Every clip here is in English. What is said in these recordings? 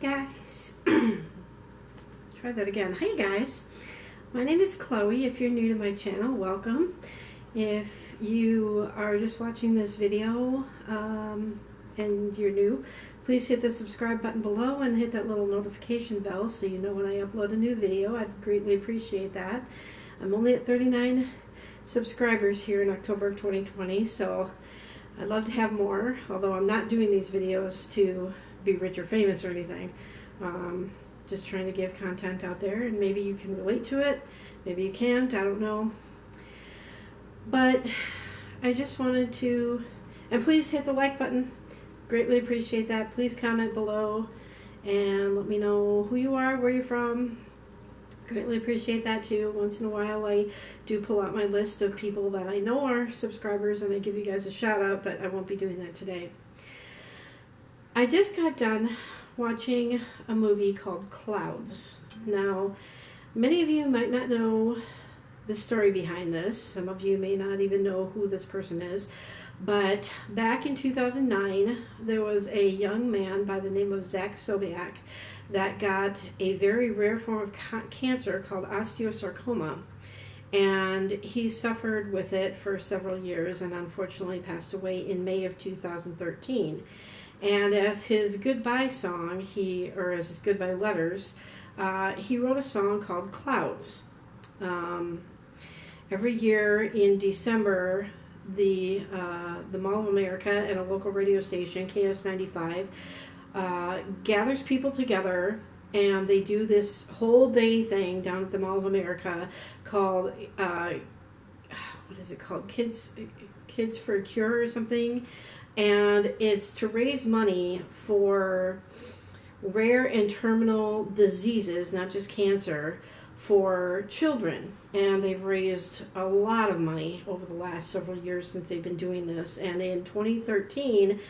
guys. Try that again. Hi guys. My name is Chloe. If you're new to my channel, welcome. If you are just watching this video and you're new, please hit the subscribe button below and hit that little notification bell so you know when I upload a new video. I'd greatly appreciate that. I'm only at 39 subscribers here in October of 2020, so I'd love to have more, although I'm not doing these videos to be rich or famous or anything. Just trying to give content out there, and maybe you can relate to it, maybe you can't, I don't know. But I just wanted to, and please hit the like button, greatly appreciate that. Please comment below and let me know who you are, where you're from. Greatly appreciate that too. Once in a while I do pull out my list of people that I know are subscribers and I give you guys a shout out, but I won't be doing that today. I just got done watching a movie called Clouds. Now, many of you might not know the story behind this. Some of you may not even know who this person is. But back in 2009, there was a young man by the name of Zach Sobiech that got a very rare form of cancer called osteosarcoma. And he suffered with it for several years and unfortunately passed away in May of 2013. And as his goodbye song, or as his goodbye letters, he wrote a song called Clouds. Every year in December, the Mall of America and a local radio station, KS95, gathers people together, and they do this whole day thing down at the Mall of America called, what is it called? Kids for a Cure or something. And it's to raise money for rare and terminal diseases, not just cancer, for children. And they've raised a lot of money over the last several years since they've been doing this. And in 2013,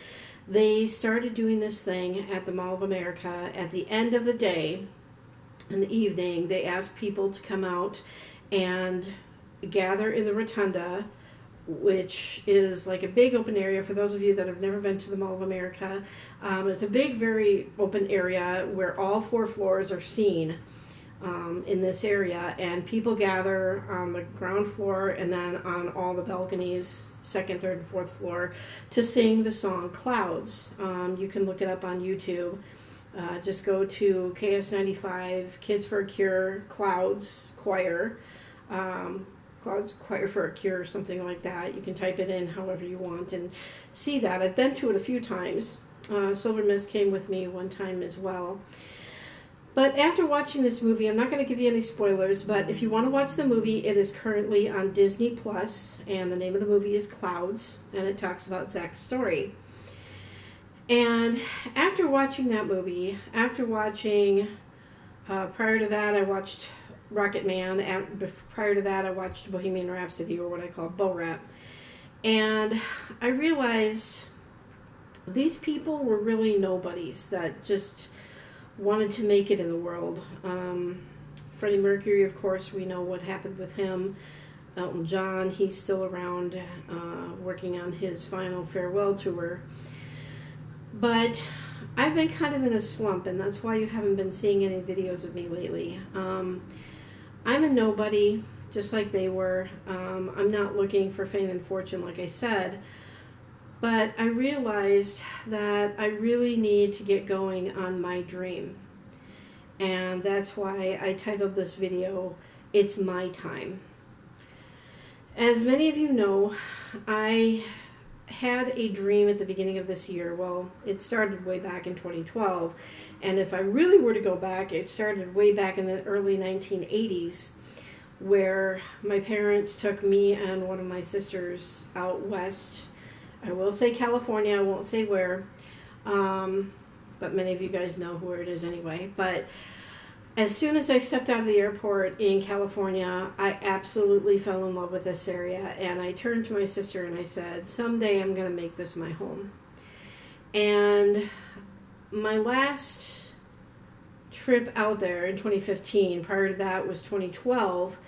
they started doing this thing at the Mall of America. At the end of the day, in the evening, they ask people to come out and gather in the rotunda, which is like a big open area. For those of you that have never been to the Mall of America, it's a big, very open area where all 4 floors are seen in this area, and people gather on the ground floor and then on all the balconies, 2nd, 3rd, and 4th floor, to sing the song Clouds. You can look it up on YouTube. Just go to KS95 Kids for a Cure Clouds Choir. Clouds Choir for a Cure or something like that. You can type it in however you want and see that. I've been to it a few times. Silver Mist came with me one time as well. But after watching this movie, I'm not going to give you any spoilers, but if you want to watch the movie, it is currently on Disney Plus, and the name of the movie is Clouds, and it talks about Zach's story. And after watching that movie, prior to that I watched Rocket Man. Prior to that, I watched Bohemian Rhapsody, or what I call Bo Rap. And I realized these people were really nobodies that just wanted to make it in the world. Freddie Mercury, of course, we know what happened with him. Elton John, he's still around working on his final farewell tour. But I've been kind of in a slump, and that's why you haven't been seeing any videos of me lately. I'm a nobody, just like they were. I'm not looking for fame and fortune, like I said, but I realized that I really need to get going on my dream. And that's why I titled this video, It's My Time. As many of you know, I had a dream at the beginning of this year. Well, it started way back in 2012. And if I really were to go back, it started way back in the early 1980s, where my parents took me and one of my sisters out west. I will say California, I won't say where, but many of you guys know where it is anyway. But as soon as I stepped out of the airport in California, I absolutely fell in love with this area, and I turned to my sister and I said, someday I'm going to make this my home. And my last trip out there in 2015, prior to that was 2012,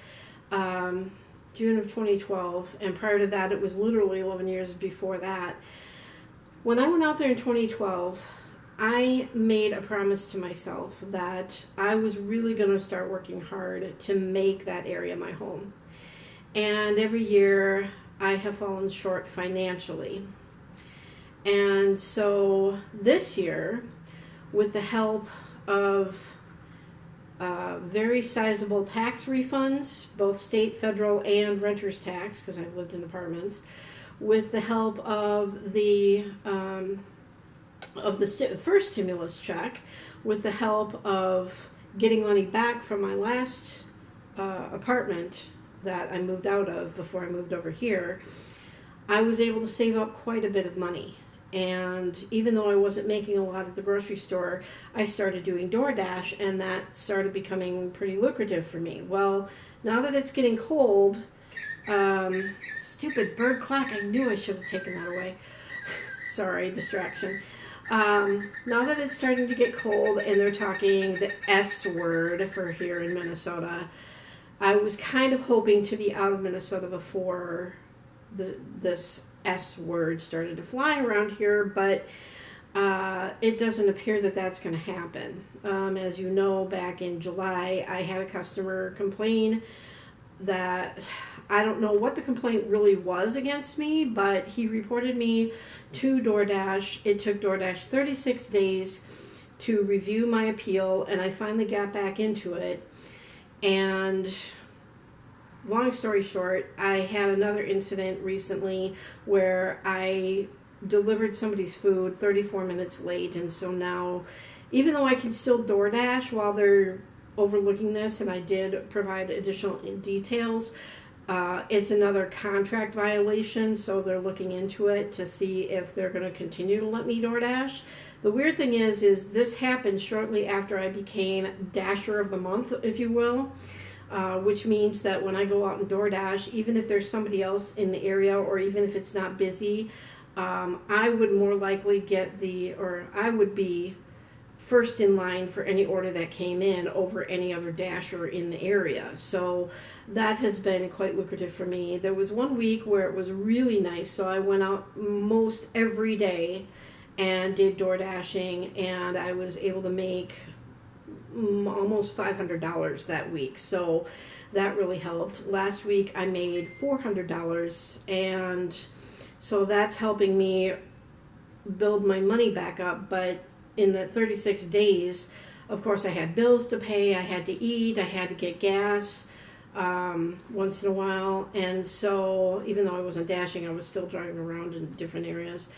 June of 2012, and prior to that it was literally 11 years before that. When I went out there in 2012, I made a promise to myself that I was really going to start working hard to make that area my home. And every year I have fallen short financially. And so this year, with the help of very sizable tax refunds, both state, federal, and renter's tax, because I've lived in apartments, with the help of the first stimulus check, with the help of getting money back from my last apartment that I moved out of before I moved over here, I was able to save up quite a bit of money. And even though I wasn't making a lot at the grocery store, I started doing DoorDash, and that started becoming pretty lucrative for me. Well, now that it's getting cold, stupid bird clock, I knew I should have taken that away. Sorry, distraction. Now that it's starting to get cold and they're talking the S word for here in Minnesota, I was kind of hoping to be out of Minnesota before this S word started to fly around here, but it doesn't appear that that's going to happen. As you know, back in July, I had a customer complain that I don't know what the complaint really was against me, but he reported me to DoorDash. It took DoorDash 36 days to review my appeal, and I finally got back into it. And long story short, I had another incident recently where I delivered somebody's food 34 minutes late, and so now, even though I can still DoorDash while they're overlooking this, and I did provide additional details, it's another contract violation, so they're looking into it to see if they're going to continue to let me DoorDash. The weird thing is this happened shortly after I became Dasher of the Month, if you will. Which means that when I go out and DoorDash, even if there's somebody else in the area, or even if it's not busy, I would more likely I would be first in line for any order that came in over any other Dasher in the area. So that has been quite lucrative for me. There was one week where it was really nice, so I went out most every day and did DoorDashing, and I was able to make almost $500 that week, so that really helped. Last week I made $400, and so that's helping me build my money back up. But in the 36 days, of course, I had bills to pay, I had to eat, I had to get gas once in a while, and so even though I wasn't dashing, I was still driving around in different areas.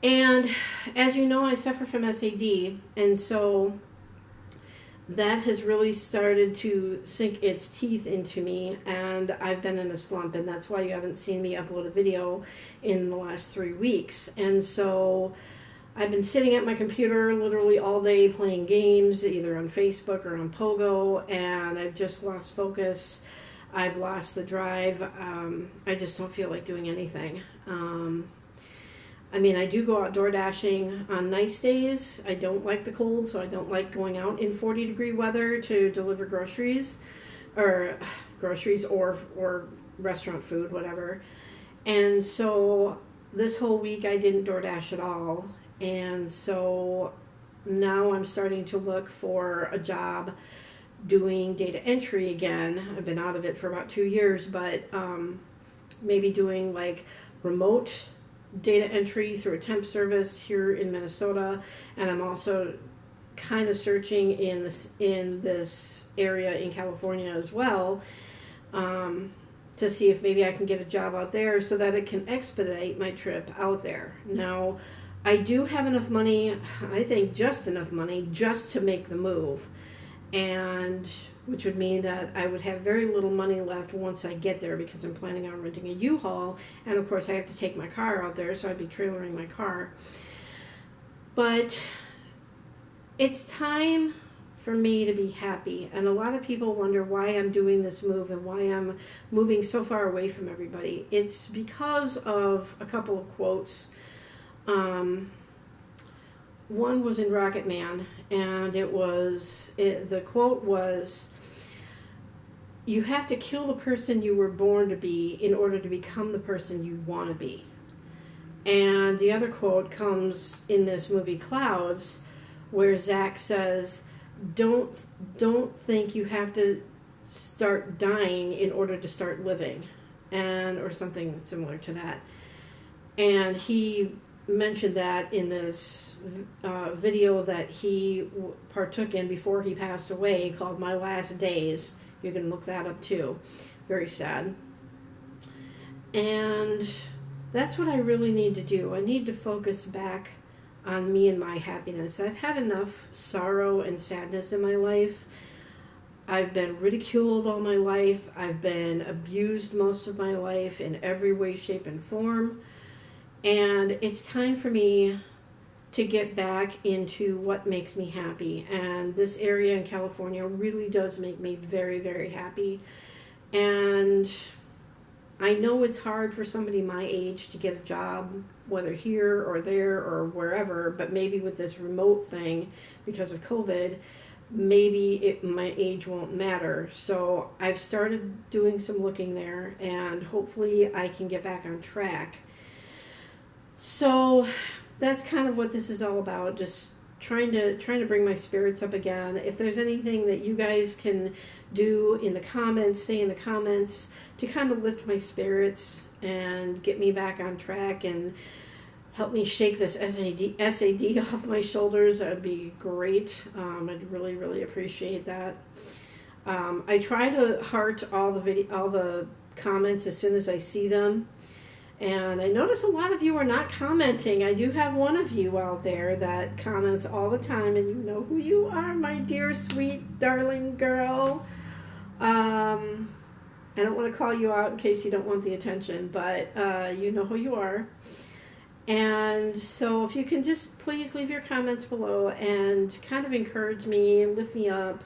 And as you know, I suffer from SAD, and so that has really started to sink its teeth into me, and I've been in a slump, and that's why you haven't seen me upload a video in the last 3 weeks. And so I've been sitting at my computer literally all day playing games, either on Facebook or on Pogo, and I've just lost focus. I've lost the drive. I just don't feel like doing anything. I mean, I do go out door dashing on nice days. I don't like the cold, so I don't like going out in 40-degree weather to deliver groceries or restaurant food, whatever. And so this whole week I didn't DoorDash at all. And so now I'm starting to look for a job doing data entry again. I've been out of it for about 2 years, but maybe doing like remote data entry through a temp service here in Minnesota. And I'm also kind of searching in this area in California as well, to see if maybe I can get a job out there so that it can expedite my trip out there. Now, I do have enough money, I think just enough money, just to make the move, and which would mean that I would have very little money left once I get there, because I'm planning on renting a U-Haul, and of course I have to take my car out there, so I'd be trailering my car. But it's time for me to be happy, and a lot of people wonder why I'm doing this move and why I'm moving so far away from everybody. It's because of a couple of quotes. One was in Rocket Man, and the quote was, "You have to kill the person you were born to be in order to become the person you want to be." And the other quote comes in this movie Clouds, where Zach says, don't think you have to start dying in order to start living," and or something similar to that. And he mentioned that in this video that he partook in before he passed away, called My Last Days. You can look that up too. Very sad. And that's what I really need to do. I need to focus back on me and my happiness. I've had enough sorrow and sadness in my life. I've been ridiculed all my life. I've been abused most of my life in every way, shape, and form. And it's time for me to get back into what makes me happy. And this area in California really does make me very, very happy. And I know it's hard for somebody my age to get a job, whether here or there or wherever, but maybe with this remote thing, because of COVID, maybe my age won't matter. So I've started doing some looking there, and hopefully I can get back on track. So that's kind of what this is all about, just trying to bring my spirits up again. If there's anything that you guys can do in the comments, say in the comments, to kind of lift my spirits and get me back on track and help me shake this SAD off my shoulders, that'd be great. I'd really, really appreciate that. I try to heart all the comments as soon as I see them. And I notice a lot of you are not commenting. I do have one of you out there that comments all the time, and you know who you are, my dear, sweet, darling girl. I don't want to call you out in case you don't want the attention, but you know who you are. And so if you can just please leave your comments below and kind of encourage me, lift me up,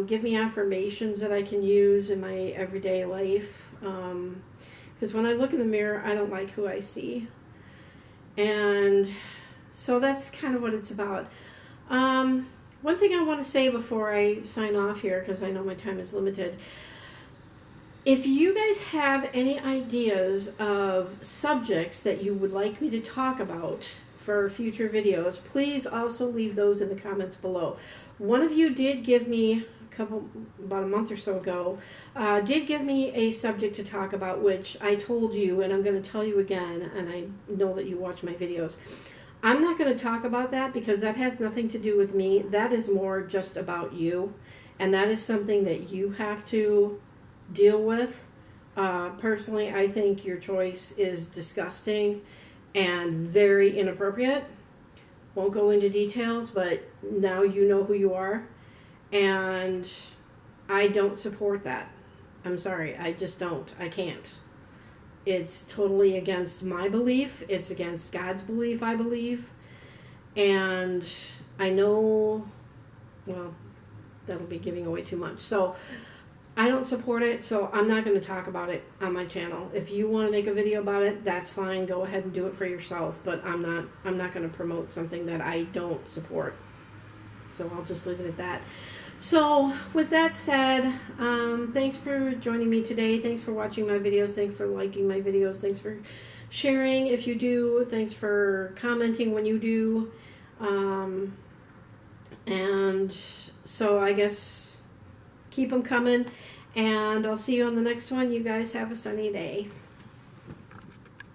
give me affirmations that I can use in my everyday life. Because when I look in the mirror, I don't like who I see. And so that's kind of what it's about. One thing I want to say before I sign off here, because I know my time is limited. If you guys have any ideas of subjects that you would like me to talk about for future videos, please also leave those in the comments below. One of you did give me about a month or so ago, did give me a subject to talk about, which I told you, and I'm going to tell you again, and I know that you watch my videos. I'm not going to talk about that because that has nothing to do with me. That is more just about you, and that is something that you have to deal with. Personally, I think your choice is disgusting and very inappropriate. Won't go into details, but now you know who you are. And I don't support that. I'm sorry, I just don't. I can't. It's totally against my belief. It's against God's belief, I believe. And I know, well, that'll be giving away too much. So I don't support it, so I'm not going to talk about it on my channel. If you want to make a video about it, that's fine. Go ahead and do it for yourself. But I'm not going to promote something that I don't support. So I'll just leave it at that. So with that said, thanks for joining me today. Thanks for watching my videos. Thanks for liking my videos. Thanks for sharing if you do. Thanks for commenting when you do. And so I guess keep them coming. And I'll see you on the next one. You guys have a sunny day.